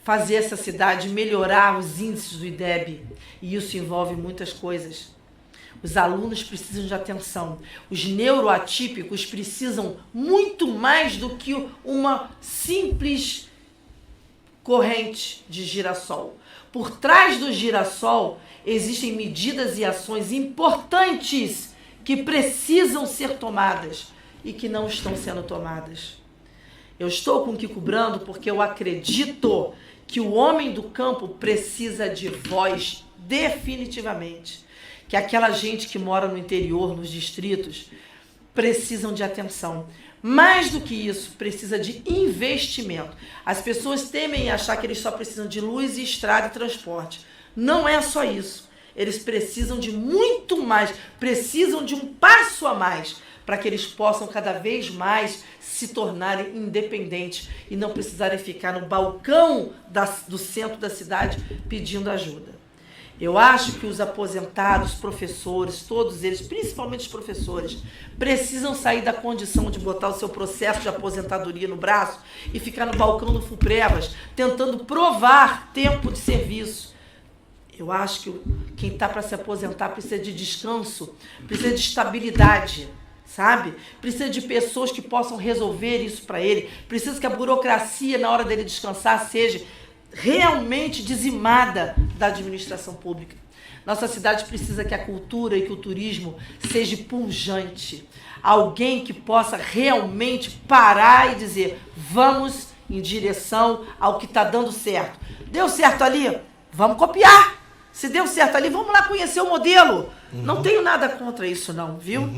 fazer essa cidade melhorar os índices do IDEB, e isso envolve muitas coisas. Os alunos precisam de atenção. Os neuroatípicos precisam muito mais do que uma simples corrente de girassol. Por trás do girassol existem medidas e ações importantes que precisam ser tomadas e que não estão sendo tomadas. Eu estou com o Kiko Brando porque eu acredito que o homem do campo precisa de voz definitivamente. Que aquela gente que mora no interior, nos distritos, precisam de atenção. Mais do que isso, precisa de investimento. As pessoas temem achar que eles só precisam de luz, estrada e transporte. Não é só isso. Eles precisam de muito mais, precisam de um passo a mais para que eles possam cada vez mais se tornarem independentes e não precisarem ficar no balcão do centro da cidade pedindo ajuda. Eu acho que os aposentados, professores, todos eles, principalmente os professores, precisam sair da condição de botar o seu processo de aposentadoria no braço e ficar no balcão do FUPREVAS tentando provar tempo de serviço. Eu acho que quem está para se aposentar precisa de descanso, precisa de estabilidade. sabe? Precisa de pessoas que possam resolver isso para ele. Precisa que a burocracia, na hora dele descansar, seja realmente dizimada da administração pública. Nossa cidade precisa que a cultura e que o turismo seja pujante. Alguém que possa realmente parar e dizer, vamos em direção ao que está dando certo. Deu certo ali? Vamos copiar. Se deu certo ali, vamos lá conhecer o modelo. Não tenho nada contra isso não, viu?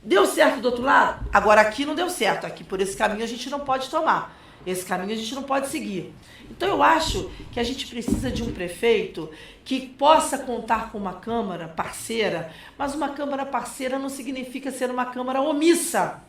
Deu certo do outro lado? Agora aqui não deu certo. Aqui por esse caminho a gente não pode tomar. Esse caminho a gente não pode seguir. Então eu acho que a gente precisa de um prefeito que possa contar com uma Câmara parceira, mas uma Câmara parceira não significa ser uma Câmara omissa.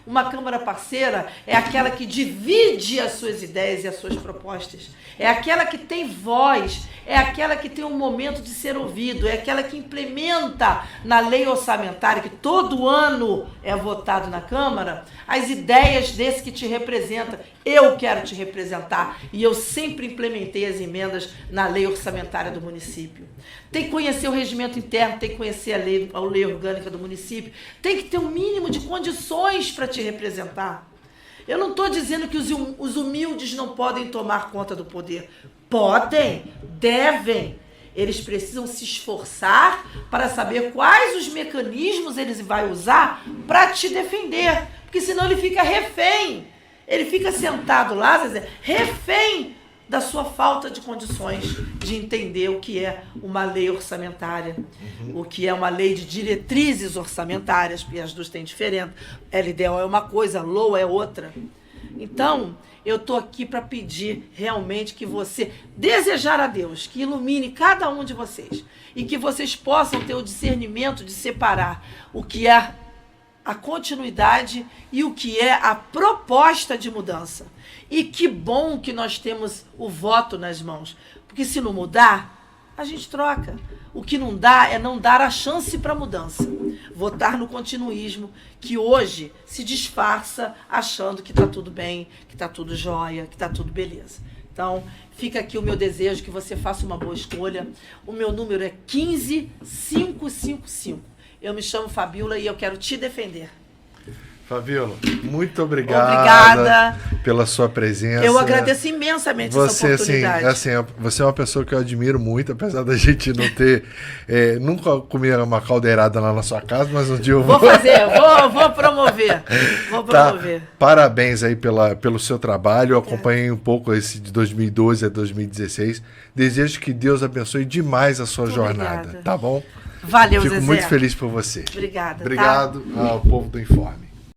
Uma Câmara parceira é aquela que divide as suas ideias e as suas propostas. É aquela que tem voz, é aquela que tem um momento de ser ouvido, é aquela que implementa na lei orçamentária, que todo ano é votado na Câmara, as ideias desse que te representa. Eu quero te representar e eu sempre implementei as emendas na lei orçamentária do município. Tem que conhecer o regimento interno, tem que conhecer a lei orgânica do município, tem que ter um mínimo de condições para te representar. Eu não estou dizendo que os humildes não podem tomar conta do poder. Podem, devem. Eles precisam se esforçar para saber quais os mecanismos eles vão usar para te defender. Porque senão ele fica refém. Ele fica sentado lá, Zezé, refém da sua falta de condições de entender o que é uma lei orçamentária, o que é uma lei de diretrizes orçamentárias, porque as duas têm diferença. LDO é uma coisa, LOA é outra. Então, eu estou aqui para pedir realmente que você desejar a Deus, que ilumine cada um de vocês e que vocês possam ter o discernimento de separar o que é a continuidade e o que é a proposta de mudança. E que bom que nós temos o voto nas mãos, porque se não mudar, a gente troca. O que não dá é não dar a chance para a mudança. Votar no continuismo, que hoje se disfarça achando que está tudo bem, que está tudo jóia, que está tudo beleza. Então, fica aqui o meu desejo que você faça uma boa escolha. O meu número é 15555. Eu me chamo Fabíola e eu quero te defender. Fabíola, muito obrigada. Obrigada pela sua presença. Eu agradeço imensamente essa oportunidade. Você é uma pessoa que eu admiro muito, apesar da gente não ter... nunca comi uma caldeirada lá na sua casa, mas um dia eu vou... Vou promover. Vou promover. Tá, parabéns aí pelo seu trabalho. Eu acompanhei um pouco esse de 2012 a 2016. Desejo que Deus abençoe demais a sua jornada. Obrigada. Tá bom? Valeu, Fico Zezé. muito feliz por você. Obrigada. Obrigado ao povo do Informe.